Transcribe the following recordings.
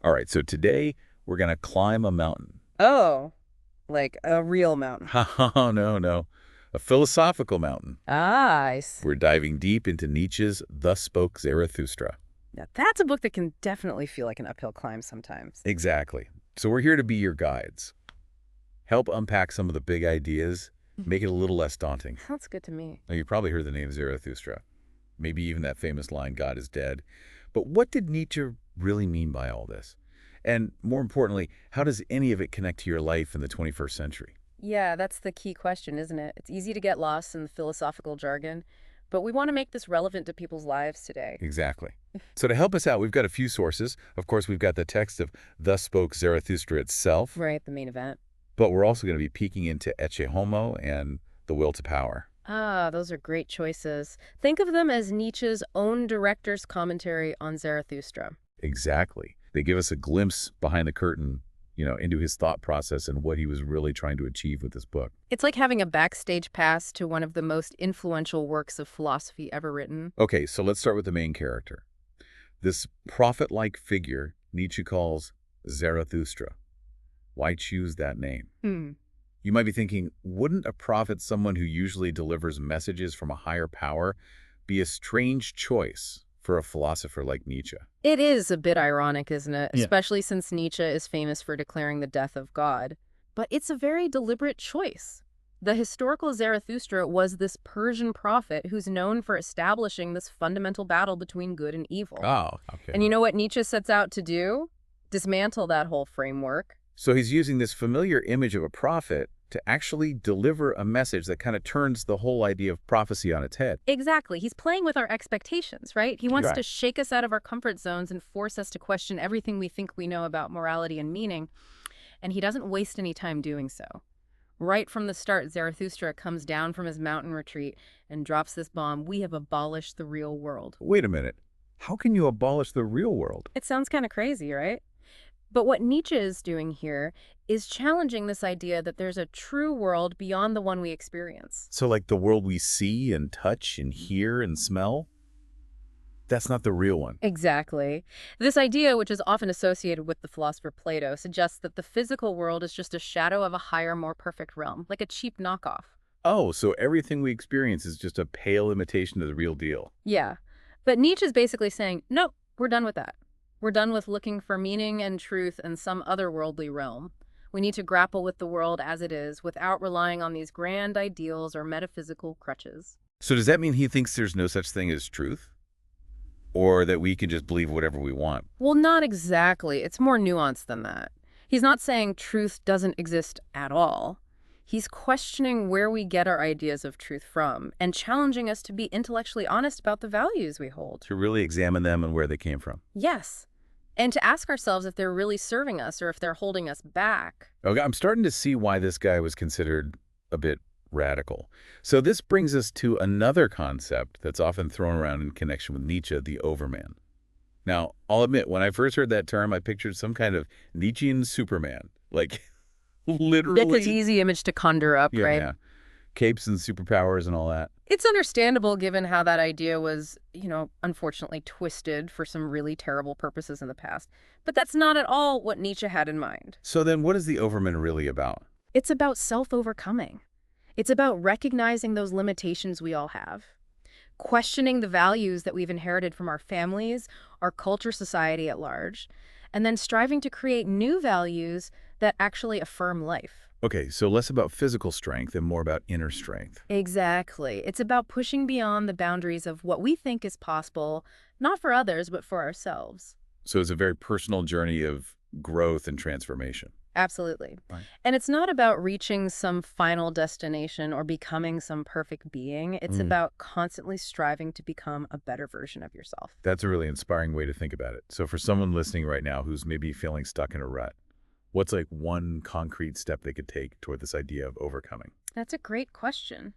All right, so today we're going to climb a mountain. Oh, like a real mountain. Oh, no, no. A philosophical mountain. Ah, I see. We're diving deep into Nietzsche's Thus Spoke Zarathustra. Now, that's a book that can definitely feel like an uphill climb sometimes. Exactly. So we're here to be your guides. Help unpack some of the big ideas, make it a little less daunting. Sounds good to me. Now, you probably heard the name Zarathustra. Maybe even that famous line, God is dead. But what did Nietzsche really mean by all this? And more importantly, how does any of it connect to your life in the 21st century? Yeah, that's the key question, isn't it? It's easy to get lost in the philosophical jargon, but we want to make this relevant to people's lives today. Exactly. So to help us out, we've got a few sources. Of course, we've got the text of Thus Spoke Zarathustra itself, Right, the main event. but we're also going to be peeking into Ecce Homo and The Will to Power. Ah, those are great choices. Think of them as Nietzsche's own director's commentary on Zarathustra. Exactly. They give us a glimpse behind the curtain, into his thought process and what he was really trying to achieve with this book. It's like having a backstage pass to one of the most influential works of philosophy ever written. Okay, so let's start with the main character. This prophet-like figure Nietzsche calls Zarathustra. Why choose that name? You might be thinking, wouldn't a prophet, someone who usually delivers messages from a higher power, be a strange choice for a philosopher like Nietzsche? It is a bit ironic, isn't it? Yeah. Especially since Nietzsche is famous for declaring the death of God. But it's a very deliberate choice. The historical Zarathustra was this Persian prophet who's known for establishing this fundamental battle between good and evil. Oh, okay. And you know what Nietzsche sets out to do? Dismantle that whole framework. So he's using this familiar image of a prophet to actually deliver a message that kind of turns the whole idea of prophecy on its head. Exactly. He's playing with our expectations, right? He wants Right. to shake us out of our comfort zones and force us to question everything we think we know about morality and meaning. And he doesn't waste any time doing so. Right from the start, Zarathustra comes down from his mountain retreat and drops this bomb: we have abolished the real world. Wait a minute. How can you abolish the real world? It sounds kind of crazy, right? But what Nietzsche is doing here is challenging this idea that there's a true world beyond the one we experience. So like the world we see and touch and hear and smell? That's not the real one. Exactly. This idea, which is often associated with the philosopher Plato, suggests that the physical world is just a shadow of a higher, more perfect realm, like a cheap knockoff. Oh, so everything we experience is just a pale imitation of the real deal. Yeah. But Nietzsche's basically saying, no, we're done with that. We're done with looking for meaning and truth in some otherworldly realm. We need to grapple with the world as it is without relying on these grand ideals or metaphysical crutches. So does that mean he thinks there's no such thing as truth? Or that we can just believe whatever we want? Well, not exactly. It's more nuanced than that. He's not saying truth doesn't exist at all. He's questioning where we get our ideas of truth from and challenging us to be intellectually honest about the values we hold. To really examine them and where they came from. Yes. And to ask ourselves if they're really serving us or if they're holding us back. Okay, I'm starting to see why this guy was considered a bit radical. So this brings us to another concept that's often thrown around in connection with Nietzsche, the overman. Now, I'll admit, when I first heard that term, I pictured some kind of Nietzschean Superman. Like, literally. That's an easy image to conjure up, Yeah, right? yeah. Capes and superpowers and all that. It's understandable given how that idea was, unfortunately twisted for some really terrible purposes in the past. But that's not at all what Nietzsche had in mind. So then what is the overman really about? It's about self-overcoming. It's about recognizing those limitations we all have, questioning the values that we've inherited from our families, our culture, society at large, and then striving to create new values that actually affirm life. Okay, so less about physical strength and more about inner strength. Exactly. It's about pushing beyond the boundaries of what we think is possible, not for others, but for ourselves. So it's a very personal journey of growth and transformation. Absolutely. Right. And it's not about reaching some final destination or becoming some perfect being. It's about constantly striving to become a better version of yourself. That's a really inspiring way to think about it. So for someone listening right now who's maybe feeling stuck in a rut, what's like one concrete step they could take toward this idea of overcoming? That's a great question.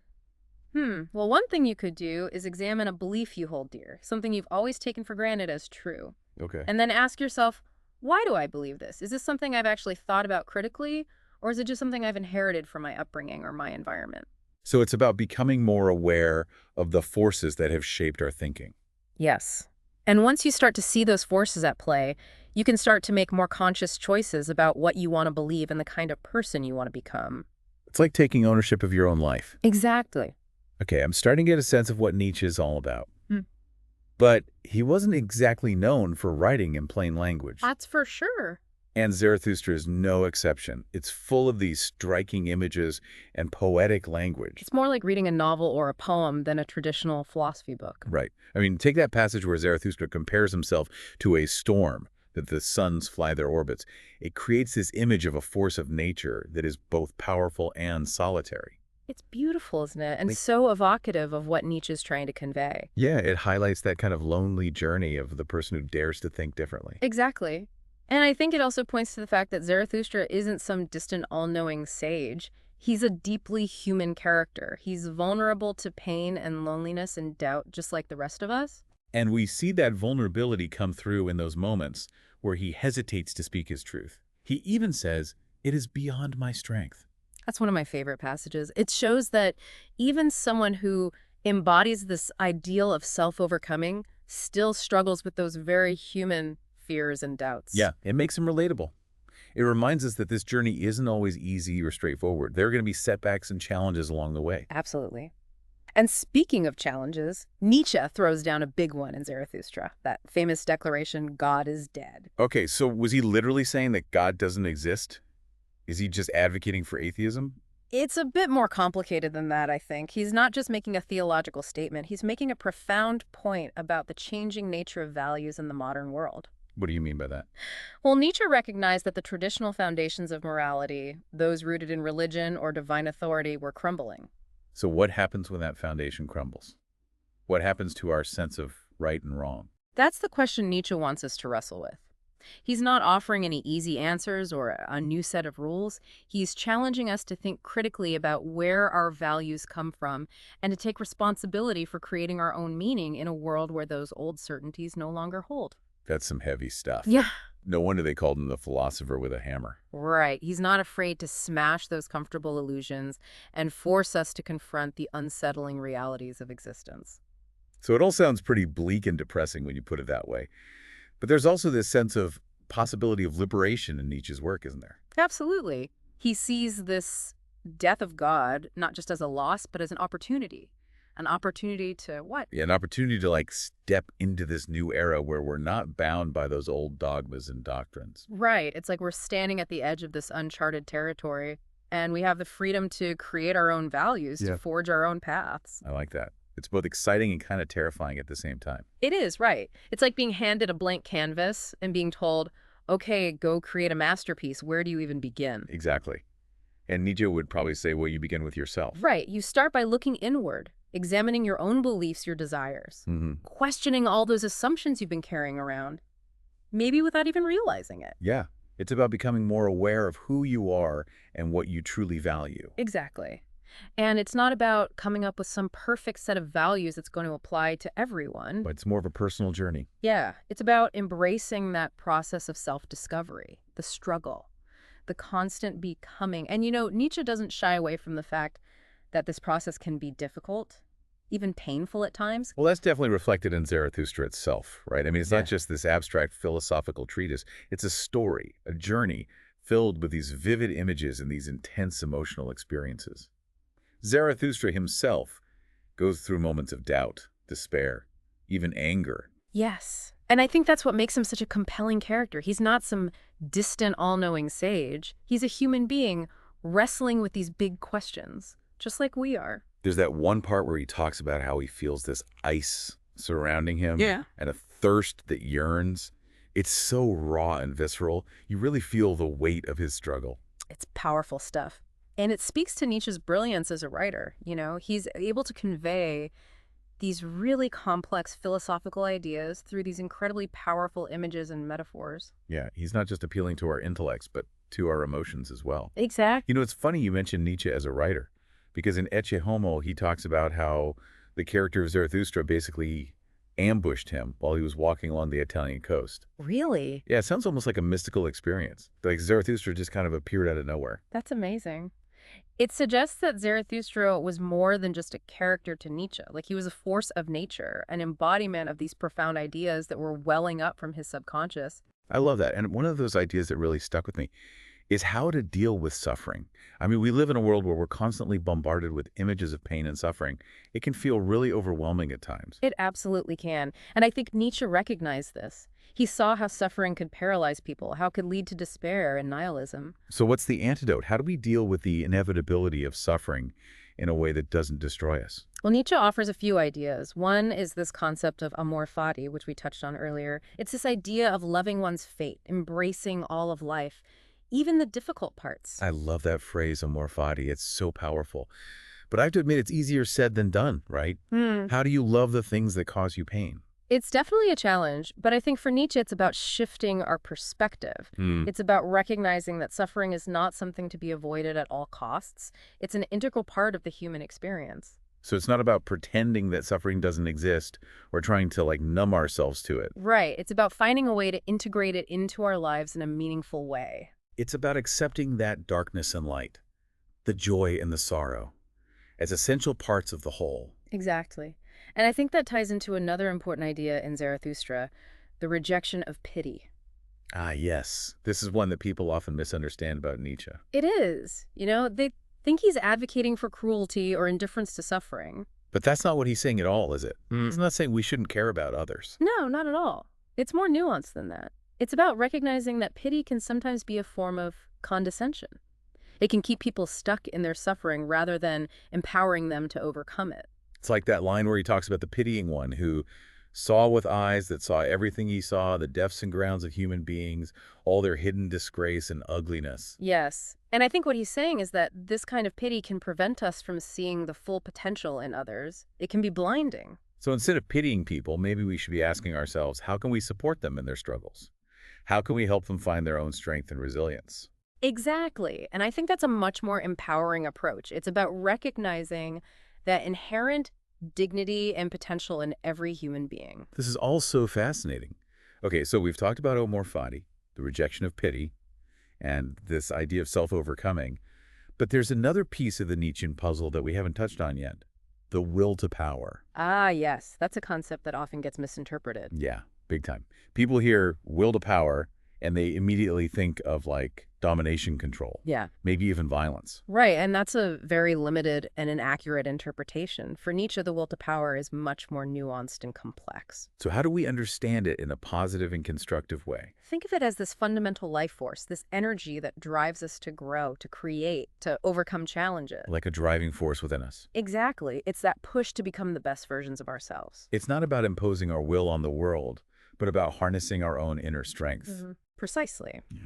Well, one thing you could do is examine a belief you hold dear, something you've always taken for granted as true. Okay. And then ask yourself, why do I believe this? Is this something I've actually thought about critically, or is it just something I've inherited from my upbringing or my environment? So it's about becoming more aware of the forces that have shaped our thinking. Yes. And once you start to see those forces at play, you can start to make more conscious choices about what you want to believe and the kind of person you want to become. It's like taking ownership of your own life. Exactly. Okay, I'm starting to get a sense of what Nietzsche is all about. Hmm. But he wasn't exactly known for writing in plain language. That's for sure. And Zarathustra is no exception. It's full of these striking images and poetic language. It's more like reading a novel or a poem than a traditional philosophy book. Right. I mean, take that passage where Zarathustra compares himself to a storm, that the suns fly their orbits. It creates this image of a force of nature that is both powerful and solitary. It's beautiful, isn't it? And so evocative of what Nietzsche's trying to convey. Yeah, it highlights that kind of lonely journey of the person who dares to think differently. Exactly. And I think it also points to the fact that Zarathustra isn't some distant all-knowing sage. He's a deeply human character. He's vulnerable to pain and loneliness and doubt, just like the rest of us. And we see that vulnerability come through in those moments where he hesitates to speak his truth. He even says, "It is beyond my strength." That's one of my favorite passages. It shows that even someone who embodies this ideal of self-overcoming still struggles with those very human fears and doubts. Yeah, it makes him relatable. It reminds us that this journey isn't always easy or straightforward. There are going to be setbacks and challenges along the way. Absolutely. And speaking of challenges, Nietzsche throws down a big one in Zarathustra, that famous declaration, God is dead. Okay, so was he literally saying that God doesn't exist? Is he just advocating for atheism? It's a bit more complicated than that, I think. He's not just making a theological statement. He's making a profound point about the changing nature of values in the modern world. What do you mean by that? Well, Nietzsche recognized that the traditional foundations of morality, those rooted in religion or divine authority, were crumbling. So what happens when that foundation crumbles? What happens to our sense of right and wrong? That's the question Nietzsche wants us to wrestle with. He's not offering any easy answers or a new set of rules. He's challenging us to think critically about where our values come from and to take responsibility for creating our own meaning in a world where those old certainties no longer hold. That's some heavy stuff. Yeah. No wonder they called him the philosopher with a hammer. Right. He's not afraid to smash those comfortable illusions and force us to confront the unsettling realities of existence. So it all sounds pretty bleak and depressing when you put it that way. But there's also this sense of possibility of liberation in Nietzsche's work, isn't there? Absolutely. He sees this death of God not just as a loss, but as an opportunity. An opportunity to what? Yeah, an opportunity to like step into this new era where we're not bound by those old dogmas and doctrines. Right. It's like we're standing at the edge of this uncharted territory, and we have the freedom to create our own values, to forge our own paths. I like that. It's both exciting and kind of terrifying at the same time. It is, right. It's like being handed a blank canvas and being told, okay, go create a masterpiece. Where do you even begin? Exactly. And Nietzsche would probably say, well, you begin with yourself. Right. You start by looking inward, examining your own beliefs, your desires, questioning all those assumptions you've been carrying around, maybe without even realizing it. Yeah. It's about becoming more aware of who you are and what you truly value. Exactly. And it's not about coming up with some perfect set of values that's going to apply to everyone. But it's more of a personal journey. Yeah. It's about embracing that process of self-discovery, the struggle, the constant becoming. And, you know, Nietzsche doesn't shy away from the fact that this process can be difficult, even painful at times. Well, that's definitely reflected in Zarathustra itself, right? I mean, it's not just this abstract philosophical treatise. It's a story, a journey filled with these vivid images and these intense emotional experiences. Zarathustra himself goes through moments of doubt, despair, even anger. Yes. And I think that's what makes him such a compelling character. He's not some distant, all-knowing sage. He's a human being wrestling with these big questions, just like we are. There's that one part where he talks about how he feels this ice surrounding him and a thirst that yearns. It's so raw and visceral. You really feel the weight of his struggle. It's powerful stuff. And it speaks to Nietzsche's brilliance as a writer. You know, he's able to convey these really complex philosophical ideas through these incredibly powerful images and metaphors. Yeah, he's not just appealing to our intellects, but to our emotions as well. Exactly. You know, it's funny you mentioned Nietzsche as a writer, because in Ecce Homo, he talks about how the character of Zarathustra basically ambushed him while he was walking along the Italian coast. Really? Yeah, it sounds almost like a mystical experience. Like Zarathustra just kind of appeared out of nowhere. That's amazing. It suggests that Zarathustra was more than just a character to Nietzsche. Like, he was a force of nature, an embodiment of these profound ideas that were welling up from his subconscious. I love that. And one of those ideas that really stuck with me is how to deal with suffering. I mean, we live in a world where we're constantly bombarded with images of pain and suffering. It can feel really overwhelming at times. It absolutely can. And I think Nietzsche recognized this. He saw how suffering could paralyze people, how it could lead to despair and nihilism. So what's the antidote? How do we deal with the inevitability of suffering in a way that doesn't destroy us? Well, Nietzsche offers a few ideas. One is this concept of amor fati, which we touched on earlier. It's this idea of loving one's fate, embracing all of life, even the difficult parts. I love that phrase, amor fati. It's so powerful. But I have to admit, it's easier said than done, right? How do you love the things that cause you pain? It's definitely a challenge, but I think for Nietzsche, it's about shifting our perspective. It's about recognizing that suffering is not something to be avoided at all costs. It's an integral part of the human experience. So it's not about pretending that suffering doesn't exist or trying to like numb ourselves to it. Right. It's about finding a way to integrate it into our lives in a meaningful way. It's about accepting that darkness and light, the joy and the sorrow, as essential parts of the whole. Exactly. And I think that ties into another important idea in Zarathustra, the rejection of pity. Ah, yes. This is one that people often misunderstand about Nietzsche. It is. They think he's advocating for cruelty or indifference to suffering. But that's not what he's saying at all, is it? He's not saying we shouldn't care about others. No, not at all. It's more nuanced than that. It's about recognizing that pity can sometimes be a form of condescension. It can keep people stuck in their suffering rather than empowering them to overcome it. It's like that line where he talks about the pitying one who saw with eyes that saw everything he saw, the depths and grounds of human beings, all their hidden disgrace and ugliness. Yes. And I think what he's saying is that this kind of pity can prevent us from seeing the full potential in others. It can be blinding. So instead of pitying people, maybe we should be asking ourselves, how can we support them in their struggles? How can we help them find their own strength and resilience? Exactly. And I think that's a much more empowering approach. It's about recognizing that inherent dignity and potential in every human being. This is all so fascinating. Okay, so we've talked about amor fati, the rejection of pity, and this idea of self-overcoming. But there's another piece of the Nietzschean puzzle that we haven't touched on yet, the will to power. Ah, yes. That's a concept that often gets misinterpreted. Yeah, big time. People hear will to power, and they immediately think of like domination control. Yeah. Maybe even violence. Right, and that's a very limited and inaccurate interpretation. For Nietzsche, the will to power is much more nuanced and complex. So how do we understand it in a positive and constructive way? Think of it as this fundamental life force, this energy that drives us to grow, to create, to overcome challenges. Like a driving force within us. Exactly. It's that push to become the best versions of ourselves. It's not about imposing our will on the world, but about harnessing our own inner strength. Precisely. Yeah.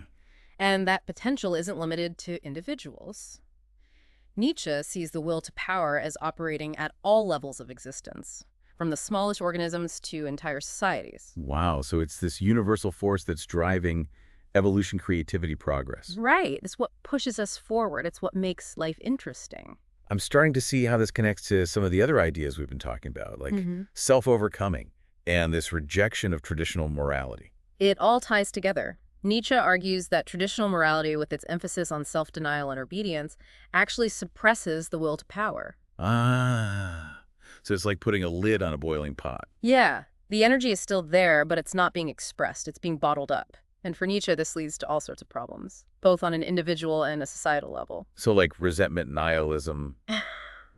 And that potential isn't limited to individuals. Nietzsche sees the will to power as operating at all levels of existence, from the smallest organisms to entire societies. Wow, so it's this universal force that's driving evolution, creativity, progress. Right. It's what pushes us forward. It's what makes life interesting. I'm starting to see how this connects to some of the other ideas we've been talking about, like self-overcoming and this rejection of traditional morality. It all ties together. Nietzsche argues that traditional morality, with its emphasis on self-denial and obedience, actually suppresses the will to power. Ah, so it's like putting a lid on a boiling pot. Yeah, the energy is still there, but it's not being expressed. It's being bottled up. And for Nietzsche, this leads to all sorts of problems, both on an individual and a societal level. So like resentment, nihilism,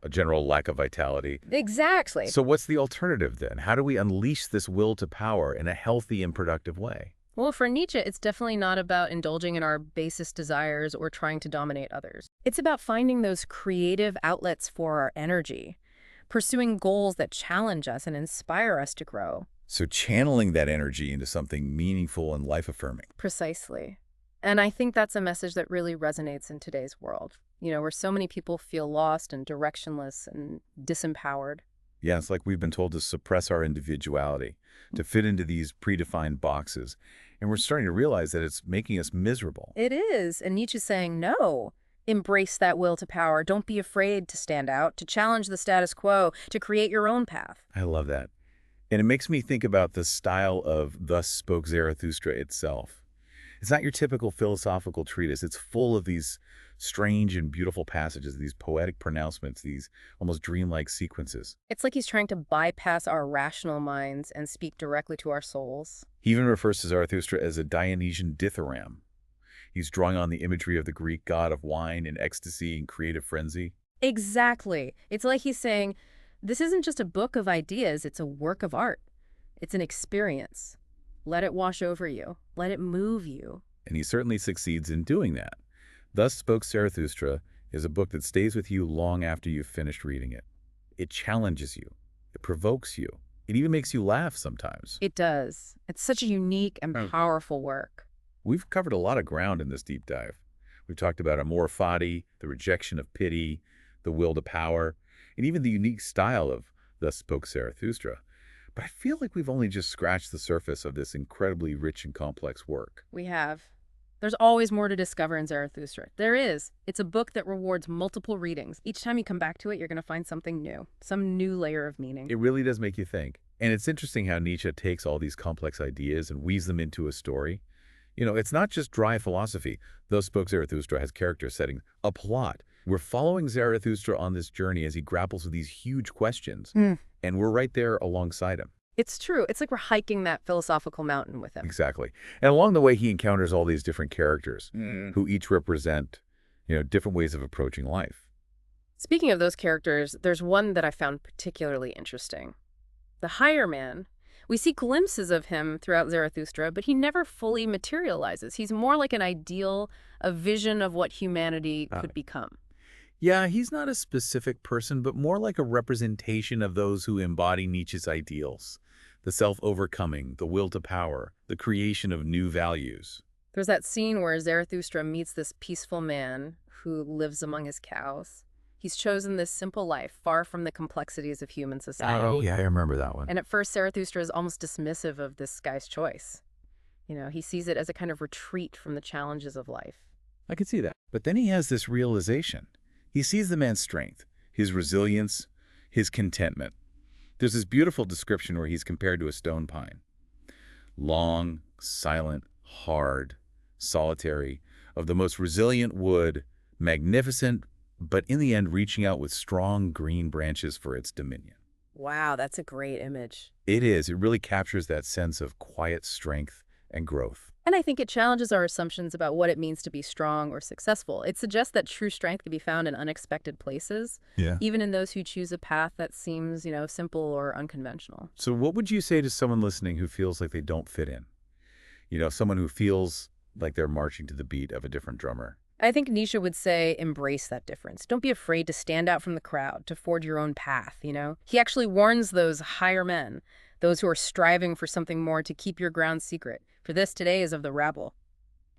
a general lack of vitality. Exactly. So what's the alternative then? How do we unleash this will to power in a healthy and productive way? Well, for Nietzsche, it's definitely not about indulging in our basest desires or trying to dominate others. It's about finding those creative outlets for our energy, pursuing goals that challenge us and inspire us to grow. So channeling that energy into something meaningful and life-affirming. Precisely. And I think that's a message that really resonates in today's world, where so many people feel lost and directionless and disempowered. Yeah, it's like we've been told to suppress our individuality, to fit into these predefined boxes. And we're starting to realize that it's making us miserable. It is. And Nietzsche's saying, no, embrace that will to power. Don't be afraid to stand out, to challenge the status quo, to create your own path. I love that. And it makes me think about the style of Thus Spoke Zarathustra itself. It's not your typical philosophical treatise. It's full of these strange and beautiful passages, these poetic pronouncements, these almost dreamlike sequences. It's like he's trying to bypass our rational minds and speak directly to our souls. He even refers to Zarathustra as a Dionysian dithyramb. He's drawing on the imagery of the Greek god of wine and ecstasy and creative frenzy. Exactly. It's like he's saying, this isn't just a book of ideas, it's a work of art. It's an experience. Let it wash over you. Let it move you. And he certainly succeeds in doing that. Thus Spoke Zarathustra is a book that stays with you long after you've finished reading it. It challenges you. It provokes you. It even makes you laugh sometimes. It does. It's such a unique and powerful work. We've covered a lot of ground in this deep dive. We've talked about amor fati, the rejection of pity, the will to power, and even the unique style of Thus Spoke Zarathustra. But I feel like we've only just scratched the surface of this incredibly rich and complex work. We have. There's always more to discover in Zarathustra. There is. It's a book that rewards multiple readings. Each time you come back to it, you're going to find something new, some new layer of meaning. It really does make you think. And it's interesting how Nietzsche takes all these complex ideas and weaves them into a story. You know, it's not just dry philosophy. Thus Spoke Zarathustra has character settings, a plot. We're following Zarathustra on this journey as he grapples with these huge questions, and we're right there alongside him. It's true. It's like we're hiking that philosophical mountain with him. Exactly. And along the way, he encounters all these different characters who each represent, different ways of approaching life. Speaking of those characters, there's one that I found particularly interesting. The higher man. We see glimpses of him throughout Zarathustra, but he never fully materializes. He's more like an ideal, a vision of what humanity could become. Yeah, he's not a specific person, but more like a representation of those who embody Nietzsche's ideals. The self-overcoming, the will to power, the creation of new values. There's that scene where Zarathustra meets this peaceful man who lives among his cows. He's chosen this simple life, far from the complexities of human society. Oh, yeah, I remember that one. And at first, Zarathustra is almost dismissive of this guy's choice. He sees it as a kind of retreat from the challenges of life. I can see that. But then he has this realization. He sees the man's strength, his resilience, his contentment. There's this beautiful description where he's compared to a stone pine. Long, silent, hard, solitary, of the most resilient wood, magnificent, but in the end reaching out with strong green branches for its dominion. Wow, that's a great image. It is. It really captures that sense of quiet strength and growth. And I think it challenges our assumptions about what it means to be strong or successful. It suggests that true strength can be found in unexpected places, even in those who choose a path that seems, simple or unconventional. So what would you say to someone listening who feels like they don't fit in? Someone who feels like they're marching to the beat of a different drummer. I think Nietzsche would say, embrace that difference. Don't be afraid to stand out from the crowd, to forge your own path, He actually warns those higher men, those who are striving for something more, to keep your ground secret. For this today is of the rabble.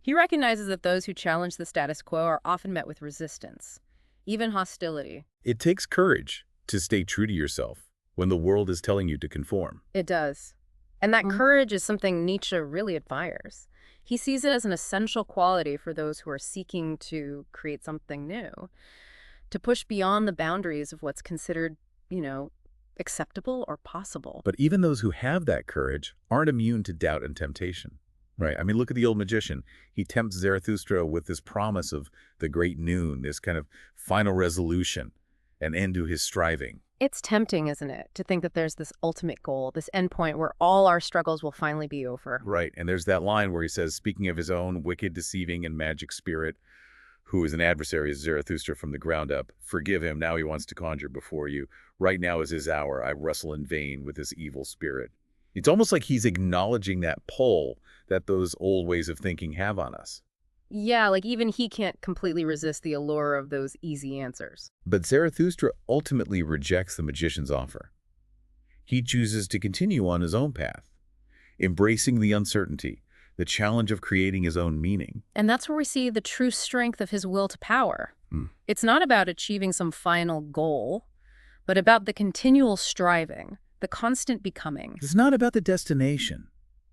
He recognizes that those who challenge the status quo are often met with resistance, even hostility. It takes courage to stay true to yourself when the world is telling you to conform. It does. And that courage is something Nietzsche really admires. He sees it as an essential quality for those who are seeking to create something new, to push beyond the boundaries of what's considered, acceptable or possible. But even those who have that courage aren't immune to doubt and temptation, right? I mean, look at the old magician. He tempts Zarathustra with this promise of the great noon, this kind of final resolution, an end to his striving. It's tempting, isn't it, to think that there's this ultimate goal, this end point where all our struggles will finally be over. Right, and there's that line where he says, speaking of his own wicked, deceiving, and magic spirit, who is an adversary of Zarathustra from the ground up, forgive him, now he wants to conjure before you. Right now is his hour, I wrestle in vain with this evil spirit. It's almost like he's acknowledging that pull that those old ways of thinking have on us. Yeah, like even he can't completely resist the allure of those easy answers. But Zarathustra ultimately rejects the magician's offer. He chooses to continue on his own path, embracing the uncertainty, the challenge of creating his own meaning. And that's where we see the true strength of his will to power. It's not about achieving some final goal, but about the continual striving, the constant becoming. It's not about the destination.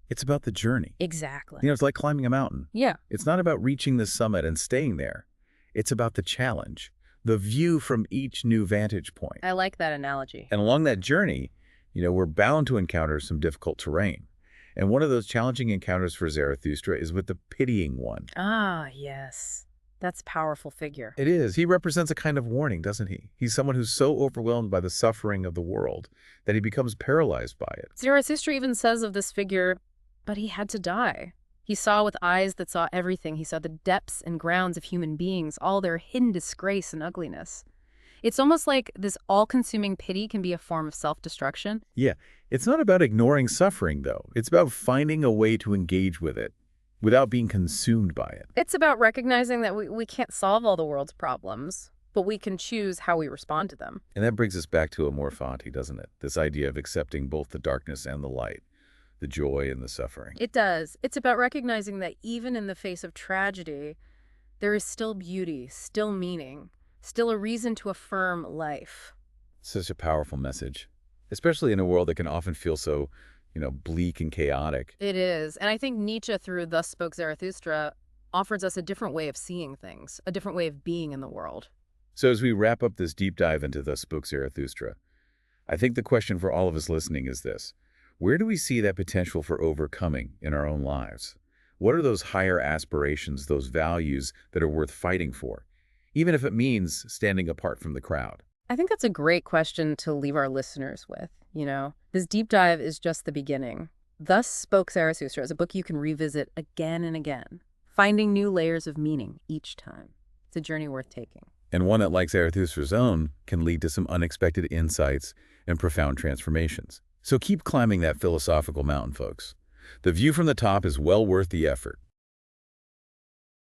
It's about the journey. Exactly. It's like climbing a mountain. Yeah. It's not about reaching the summit and staying there. It's about the challenge, the view from each new vantage point. I like that analogy. And along that journey, we're bound to encounter some difficult terrain. And one of those challenging encounters for Zarathustra is with the pitying one. Ah, yes. That's a powerful figure. It is. He represents a kind of warning, doesn't he? He's someone who's so overwhelmed by the suffering of the world that he becomes paralyzed by it. Zarathustra even says of this figure, but he had to die. He saw with eyes that saw everything. He saw the depths and grounds of human beings, all their hidden disgrace and ugliness. It's almost like this all-consuming pity can be a form of self-destruction. Yeah, it's not about ignoring suffering, though. It's about finding a way to engage with it without being consumed by it. It's about recognizing that we can't solve all the world's problems, but we can choose how we respond to them. And that brings us back to amor fati, doesn't it? This idea of accepting both the darkness and the light, the joy and the suffering. It does. It's about recognizing that even in the face of tragedy, there is still beauty, still meaning, still a reason to affirm life. Such a powerful message, especially in a world that can often feel so, bleak and chaotic. It is. And I think Nietzsche, through Thus Spoke Zarathustra, offers us a different way of seeing things, a different way of being in the world. So as we wrap up this deep dive into Thus Spoke Zarathustra, I think the question for all of us listening is this: where do we see that potential for overcoming in our own lives? What are those higher aspirations, those values that are worth fighting for, even if it means standing apart from the crowd? I think that's a great question to leave our listeners with. This deep dive is just the beginning. Thus Spoke Zarathustra is a book you can revisit again and again, finding new layers of meaning each time. It's a journey worth taking. And one that, like Zarathustra's own, can lead to some unexpected insights and profound transformations. So keep climbing that philosophical mountain, folks. The view from the top is well worth the effort.